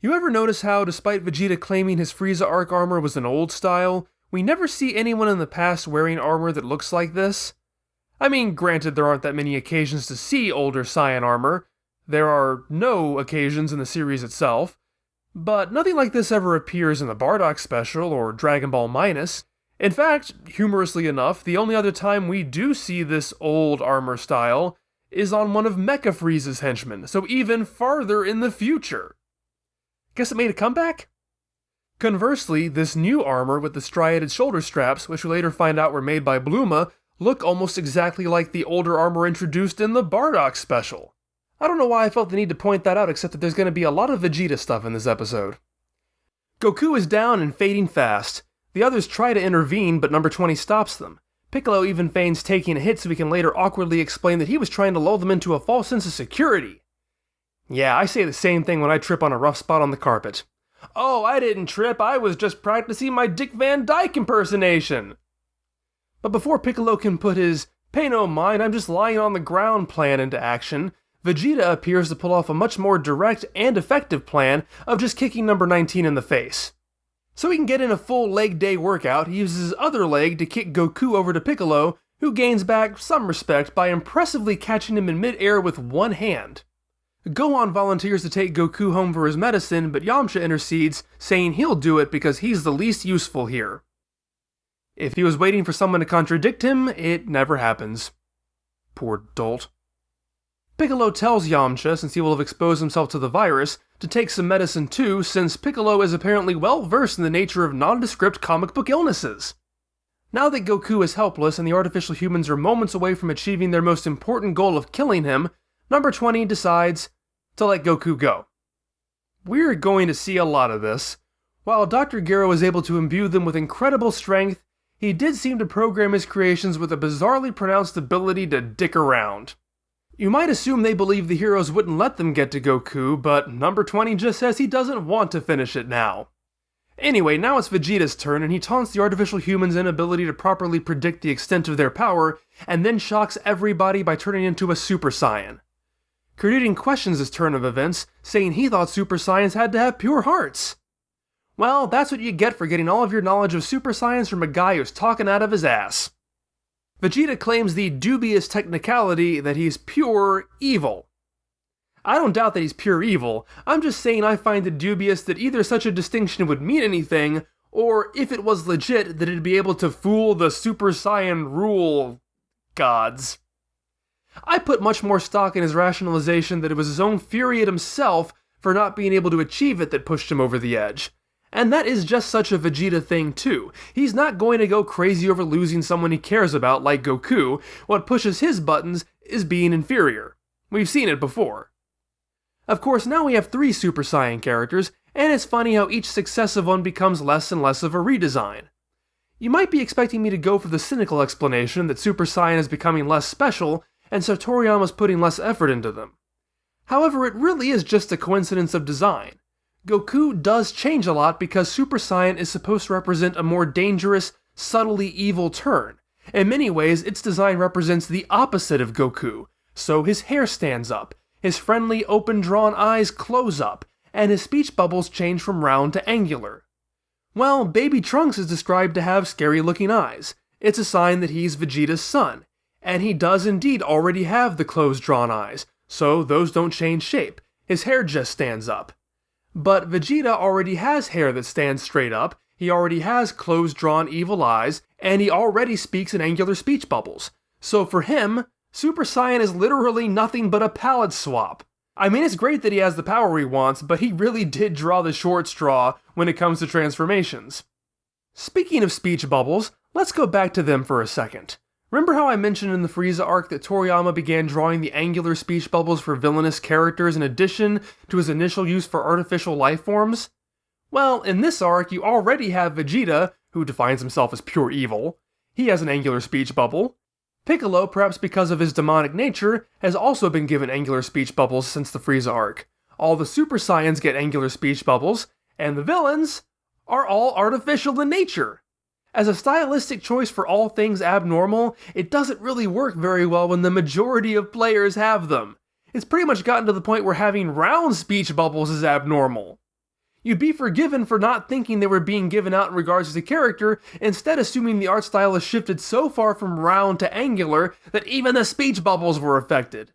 You ever notice how, despite Vegeta claiming his Frieza arc armor was an old style, we never see anyone in the past wearing armor that looks like this? I mean, granted there aren't that many occasions to see older Saiyan armor, there are no occasions in the series itself, but nothing like this ever appears in the Bardock Special or Dragon Ball Minus. In fact, humorously enough, the only other time we do see this old armor style is on one of Mecha Frieza's henchmen, so even farther in the future. Guess it made a comeback? Conversely, this new armor with the striated shoulder straps, which we later find out were made by Bluma, look almost exactly like the older armor introduced in the Bardock Special. I don't know why I felt the need to point that out, except that there's going to be a lot of Vegeta stuff in this episode. Goku is down and fading fast. The others try to intervene, but number 20 stops them. Piccolo even feigns taking a hit so he can later awkwardly explain that he was trying to lull them into a false sense of security. Yeah, I say the same thing when I trip on a rough spot on the carpet. Oh, I didn't trip, I was just practicing my Dick Van Dyke impersonation! But before Piccolo can put his "pay no mind, I'm just lying on the ground" plan into action, Vegeta appears to pull off a much more direct and effective plan of just kicking number 19 in the face. So he can get in a full leg day workout, he uses his other leg to kick Goku over to Piccolo, who gains back some respect by impressively catching him in mid-air with one hand. Gohan volunteers to take Goku home for his medicine, but Yamcha intercedes, saying he'll do it because he's the least useful here. If he was waiting for someone to contradict him, it never happens. Poor dolt. Piccolo tells Yamcha, since he will have exposed himself to the virus, to take some medicine too, since Piccolo is apparently well versed in the nature of nondescript comic book illnesses. Now that Goku is helpless and the artificial humans are moments away from achieving their most important goal of killing him, number 20 decides to let Goku go. We're going to see a lot of this. While Dr. Gero is able to imbue them with incredible strength, he did seem to program his creations with a bizarrely pronounced ability to dick around. You might assume they believe the heroes wouldn't let them get to Goku, but number 20 just says he doesn't want to finish it now. Anyway, now it's Vegeta's turn, and he taunts the artificial humans' inability to properly predict the extent of their power, and then shocks everybody by turning into a Super Saiyan. Kuririn questions this turn of events, saying he thought Super Saiyans had to have pure hearts. Well, that's what you get for getting all of your knowledge of Super Saiyans from a guy who's talking out of his ass. Vegeta claims the dubious technicality that he's pure evil. I don't doubt that he's pure evil, I'm just saying I find it dubious that either such a distinction would mean anything, or if it was legit, that it'd be able to fool the Super Saiyan rule gods. I put much more stock in his rationalization that it was his own fury at himself for not being able to achieve it that pushed him over the edge. And that is just such a Vegeta thing too. He's not going to go crazy over losing someone he cares about like Goku. What pushes his buttons is being inferior. We've seen it before. Of course, now we have 3 Super Saiyan characters, and it's funny how each successive one becomes less and less of a redesign. You might be expecting me to go for the cynical explanation that Super Saiyan is becoming less special, and so Toriyama's putting less effort into them. However, it really is just a coincidence of design. Goku does change a lot because Super Saiyan is supposed to represent a more dangerous, subtly evil turn. In many ways, its design represents the opposite of Goku, so his hair stands up, his friendly, open-drawn eyes close up, and his speech bubbles change from round to angular. Well, Baby Trunks is described to have scary-looking eyes. It's a sign that he's Vegeta's son, and he does indeed already have the closed-drawn eyes, so those don't change shape, his hair just stands up. But Vegeta already has hair that stands straight up, he already has closed-drawn evil eyes, and he already speaks in angular speech bubbles. So for him, Super Saiyan is literally nothing but a palette swap. I mean, it's great that he has the power he wants, but he really did draw the short straw when it comes to transformations. Speaking of speech bubbles, let's go back to them for a second. Remember how I mentioned in the Frieza arc that Toriyama began drawing the angular speech bubbles for villainous characters in addition to his initial use for artificial life forms? Well, in this arc, you already have Vegeta, who defines himself as pure evil. He has an angular speech bubble. Piccolo, perhaps because of his demonic nature, has also been given angular speech bubbles since the Frieza arc. All the Super Saiyans get angular speech bubbles, and the villains are all artificial in nature. As a stylistic choice for all things abnormal, it doesn't really work very well when the majority of players have them. It's pretty much gotten to the point where having round speech bubbles is abnormal. You'd be forgiven for not thinking they were being given out in regards to the character, instead assuming the art style has shifted so far from round to angular that even the speech bubbles were affected.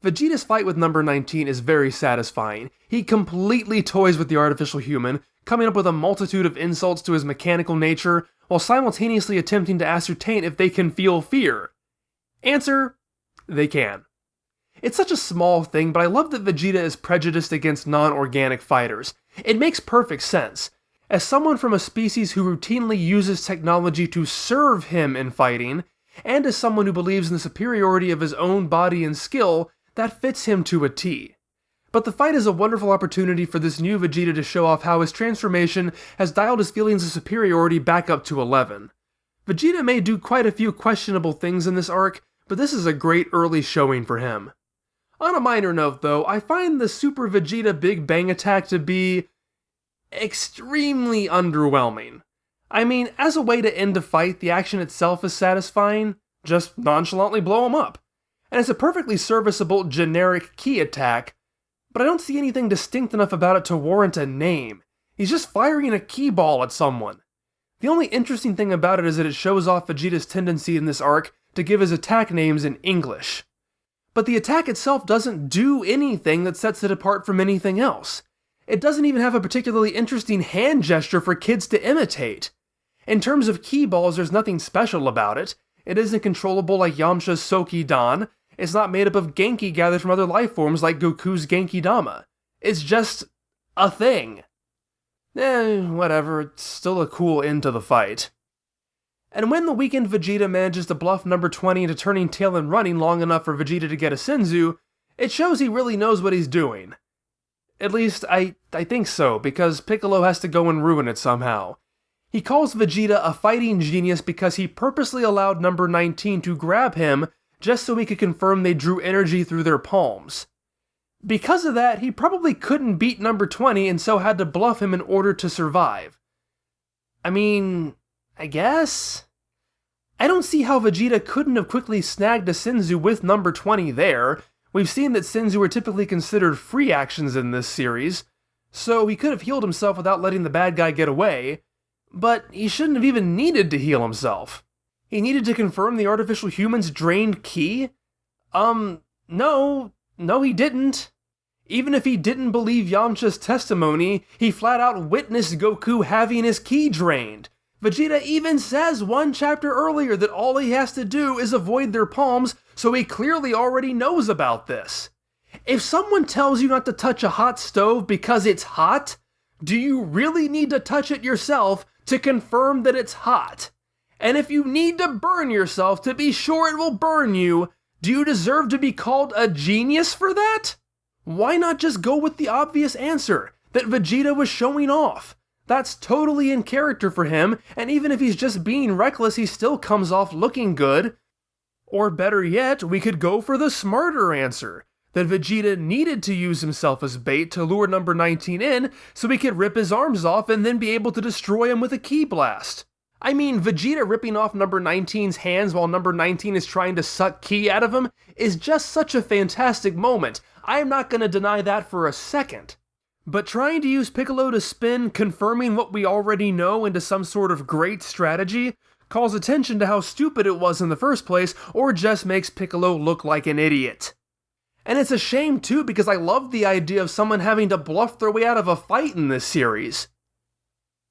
Vegeta's fight with number 19 is very satisfying. He completely toys with the artificial human, coming up with a multitude of insults to his mechanical nature, while simultaneously attempting to ascertain if they can feel fear. Answer: they can. It's such a small thing, but I love that Vegeta is prejudiced against non-organic fighters. It makes perfect sense. As someone from a species who routinely uses technology to serve him in fighting, and as someone who believes in the superiority of his own body and skill, that fits him to a T. But the fight is a wonderful opportunity for this new Vegeta to show off how his transformation has dialed his feelings of superiority back up to 11. Vegeta may do quite a few questionable things in this arc, but this is a great early showing for him. On a minor note though, I find the Super Vegeta Big Bang attack to be extremely underwhelming. I mean, as a way to end a fight, the action itself is satisfying. Just nonchalantly blow him up. And it's a perfectly serviceable, generic ki attack, but I don't see anything distinct enough about it to warrant a name. He's just firing a ki ball at someone. The only interesting thing about it is that it shows off Vegeta's tendency in this arc to give his attack names in English. But the attack itself doesn't do anything that sets it apart from anything else. It doesn't even have a particularly interesting hand gesture for kids to imitate. In terms of ki balls, there's nothing special about it. It isn't controllable like Yamcha's Soki Dan. It's not made up of Genki gathered from other life forms like Goku's Genki Dama. It's just a thing. Whatever, it's still a cool end to the fight. And when the weakened Vegeta manages to bluff number 20 into turning tail and running long enough for Vegeta to get a Senzu, it shows he really knows what he's doing. At least, I think so, because Piccolo has to go and ruin it somehow. He calls Vegeta a fighting genius because he purposely allowed number 19 to grab him just so he could confirm they drew energy through their palms. Because of that, he probably couldn't beat number 20 and so had to bluff him in order to survive. I mean, I guess? I don't see how Vegeta couldn't have quickly snagged a Senzu with number 20 there. We've seen that Senzu are typically considered free actions in this series, so he could have healed himself without letting the bad guy get away, but he shouldn't have even needed to heal himself. He needed to confirm the artificial human's drained ki? No, he didn't. Even if he didn't believe Yamcha's testimony, he flat out witnessed Goku having his ki drained. Vegeta even says one chapter earlier that all he has to do is avoid their palms, so he clearly already knows about this. If someone tells you not to touch a hot stove because it's hot, do you really need to touch it yourself to confirm that it's hot? And if you need to burn yourself to be sure it will burn you, do you deserve to be called a genius for that? Why not just go with the obvious answer, that Vegeta was showing off? That's totally in character for him, and even if he's just being reckless, he still comes off looking good. Or better yet, we could go for the smarter answer, that Vegeta needed to use himself as bait to lure number 19 in so he could rip his arms off and then be able to destroy him with a ki blast. I mean, Vegeta ripping off number 19's hands while number 19 is trying to suck ki out of him is just such a fantastic moment. I am not going to deny that for a second. But trying to use Piccolo to spin confirming what we already know into some sort of great strategy calls attention to how stupid it was in the first place, or just makes Piccolo look like an idiot. And it's a shame too, because I love the idea of someone having to bluff their way out of a fight in this series.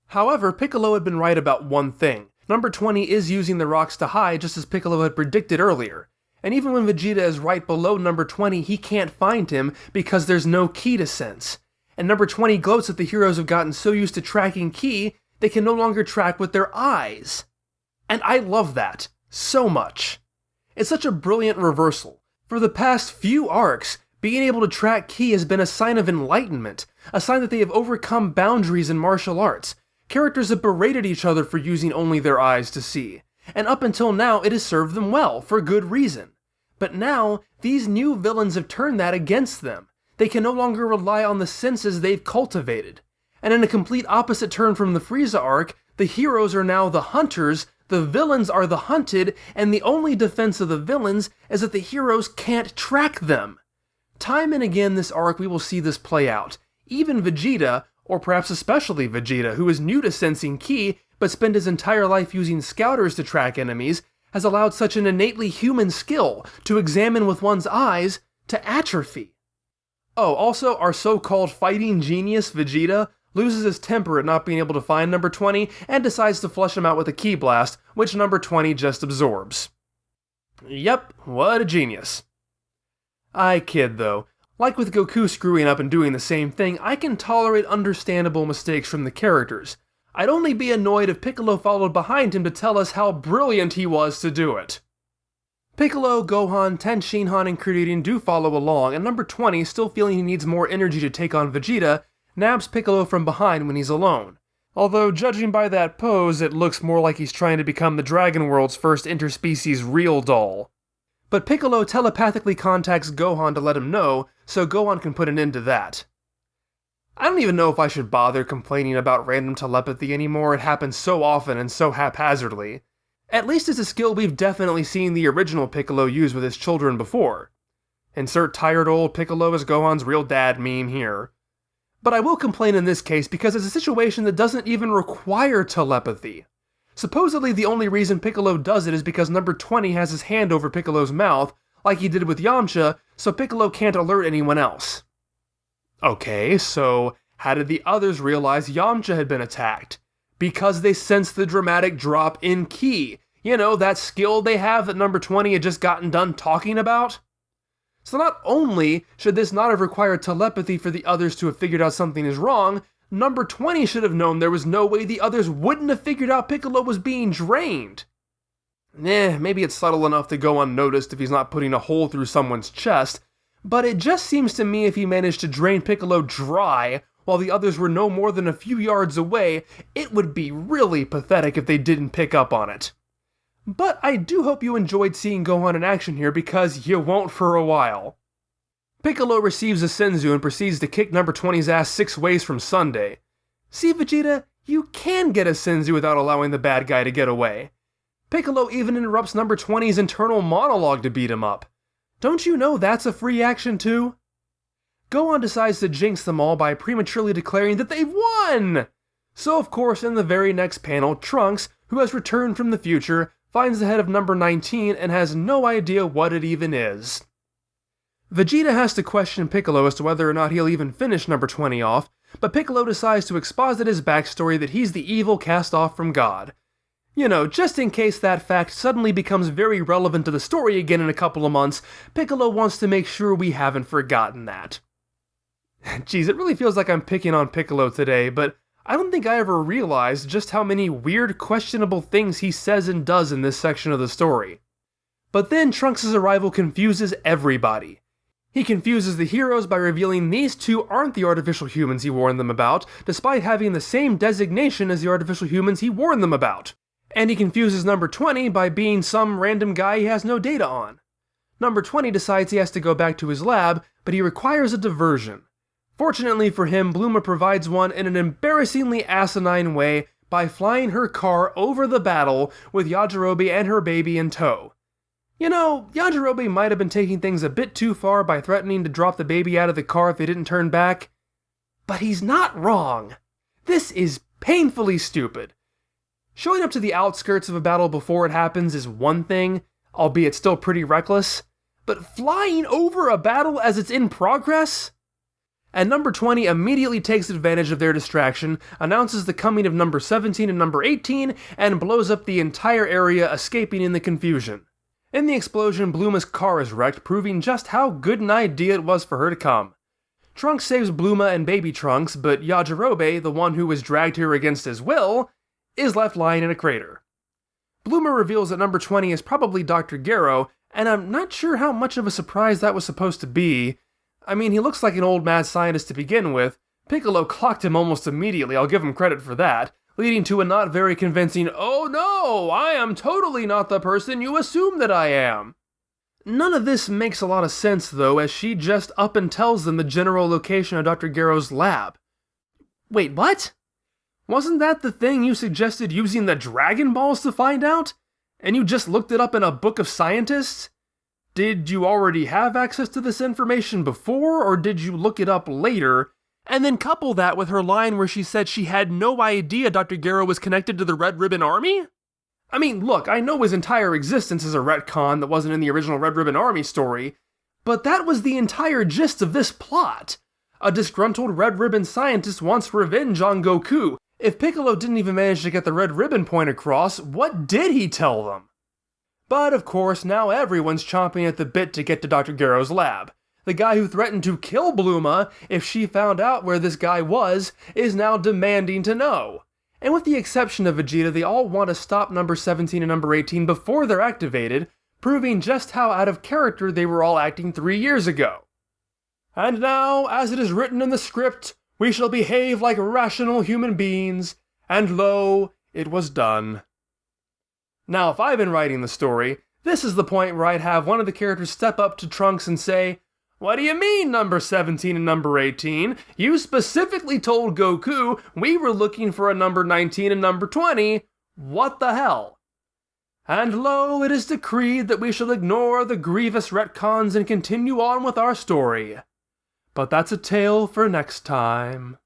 However, Piccolo had been right about one thing. Number 20 is using the rocks to hide, just as Piccolo had predicted earlier. And even when Vegeta is right below number 20, he can't find him because there's no ki to sense. And number 20 gloats that the heroes have gotten so used to tracking ki, they can no longer track with their eyes. And I love that so much. It's such a brilliant reversal. For the past few arcs, being able to track ki has been a sign of enlightenment, a sign that they have overcome boundaries in martial arts. Characters have berated each other for using only their eyes to see. And up until now, it has served them well, for good reason. But now, these new villains have turned that against them. They can no longer rely on the senses they've cultivated. And in a complete opposite turn from the Frieza arc, the heroes are now the hunters, the villains are the hunted, and the only defense of the villains is that the heroes can't track them. Time and again this arc we will see this play out. Even Vegeta, or perhaps especially Vegeta, who is new to sensing ki, but spent his entire life using scouters to track enemies, has allowed such an innately human skill to examine with one's eyes to atrophy. Oh, also, our so-called fighting genius, Vegeta, loses his temper at not being able to find number 20 and decides to flush him out with a ki blast, which number 20 just absorbs. Yep, what a genius. I kid though. Like with Goku screwing up and doing the same thing, I can tolerate understandable mistakes from the characters. I'd only be annoyed if Piccolo followed behind him to tell us how brilliant he was to do it. Piccolo, Gohan, Tenshinhan, and Kuririn do follow along, and number 20, still feeling he needs more energy to take on Vegeta, nabs Piccolo from behind when he's alone. Although, judging by that pose, it looks more like he's trying to become the Dragon World's first interspecies real doll. But Piccolo telepathically contacts Gohan to let him know, so Gohan can put an end to that. I don't even know if I should bother complaining about random telepathy anymore, it happens so often and so haphazardly. At least it's a skill we've definitely seen the original Piccolo use with his children before. Insert tired old Piccolo as Gohan's real dad meme here. But I will complain in this case because it's a situation that doesn't even require telepathy. Supposedly the only reason Piccolo does it is because number 20 has his hand over Piccolo's mouth, like he did with Yamcha, so Piccolo can't alert anyone else. Okay, so how did the others realize Yamcha had been attacked? Because they sensed the dramatic drop in ki. You know, that skill they have that number 20 had just gotten done talking about? So not only should this not have required telepathy for the others to have figured out something is wrong, number 20 should have known there was no way the others wouldn't have figured out Piccolo was being drained. Maybe it's subtle enough to go unnoticed if he's not putting a hole through someone's chest, but it just seems to me if he managed to drain Piccolo dry while the others were no more than a few yards away, it would be really pathetic if they didn't pick up on it. But I do hope you enjoyed seeing Gohan in action here because you won't for a while. Piccolo receives a Senzu and proceeds to kick number 20's ass 6 ways from Sunday. See, Vegeta, you can get a Senzu without allowing the bad guy to get away. Piccolo even interrupts number 20's internal monologue to beat him up. Don't you know that's a free action too? Gohan decides to jinx them all by prematurely declaring that they've won! So of course in the very next panel, Trunks, who has returned from the future, finds the head of number 19 and has no idea what it even is. Vegeta has to question Piccolo as to whether or not he'll even finish number 20 off, but Piccolo decides to exposit his backstory that he's the evil cast off from God. You know, just in case that fact suddenly becomes very relevant to the story again in a couple of months, Piccolo wants to make sure we haven't forgotten that. Geez, it really feels like I'm picking on Piccolo today, but I don't think I ever realized just how many weird, questionable things he says and does in this section of the story. But then Trunks' arrival confuses everybody. He confuses the heroes by revealing these two aren't the artificial humans he warned them about, despite having the same designation as the artificial humans he warned them about. And he confuses number 20 by being some random guy he has no data on. Number 20 decides he has to go back to his lab, but he requires a diversion. Fortunately for him, Bluma provides one in an embarrassingly asinine way by flying her car over the battle with Yajirobe and her baby in tow. You know, Yajirobe might have been taking things a bit too far by threatening to drop the baby out of the car if they didn't turn back. But he's not wrong. This is painfully stupid. Showing up to the outskirts of a battle before it happens is one thing, albeit still pretty reckless, but flying over a battle as it's in progress? And number 20 immediately takes advantage of their distraction, announces the coming of number 17 and number 18, and blows up the entire area, escaping in the confusion. In the explosion, Bluma's car is wrecked, proving just how good an idea it was for her to come. Trunks saves Bluma and Baby Trunks, but Yajirobe, the one who was dragged here against his will, is left lying in a crater. Bluma reveals that number 20 is probably Dr. Gero, and I'm not sure how much of a surprise that was supposed to be. I mean, he looks like an old mad scientist to begin with. Piccolo clocked him almost immediately, I'll give him credit for that, leading to a not very convincing, "Oh no, I am totally not the person you assume that I am." None of this makes a lot of sense though, as she just up and tells them the general location of Dr. Gero's lab. Wait, what? Wasn't that the thing you suggested using the Dragon Balls to find out? And you just looked it up in a book of scientists? Did you already have access to this information before, or did you look it up later? And then couple that with her line where she said she had no idea Dr. Gero was connected to the Red Ribbon Army? I mean, look, I know his entire existence is a retcon that wasn't in the original Red Ribbon Army story, but that was the entire gist of this plot. A disgruntled Red Ribbon scientist wants revenge on Goku. If Piccolo didn't even manage to get the Red Ribbon point across, what did he tell them? But of course, now everyone's chomping at the bit to get to Dr. Gero's lab. The guy who threatened to kill Bluma if she found out where this guy was is now demanding to know. And with the exception of Vegeta, they all want to stop number 17 and number 18 before they're activated, proving just how out of character they were all acting 3 years ago. And now, as it is written in the script, we shall behave like rational human beings, and lo, it was done. Now, if I've been writing the story, this is the point where I'd have one of the characters step up to Trunks and say, "What do you mean, number 17 and number 18? You specifically told Goku we were looking for a number 19 and number 20. What the hell?" And lo, it is decreed that we shall ignore the grievous retcons and continue on with our story. But that's a tale for next time.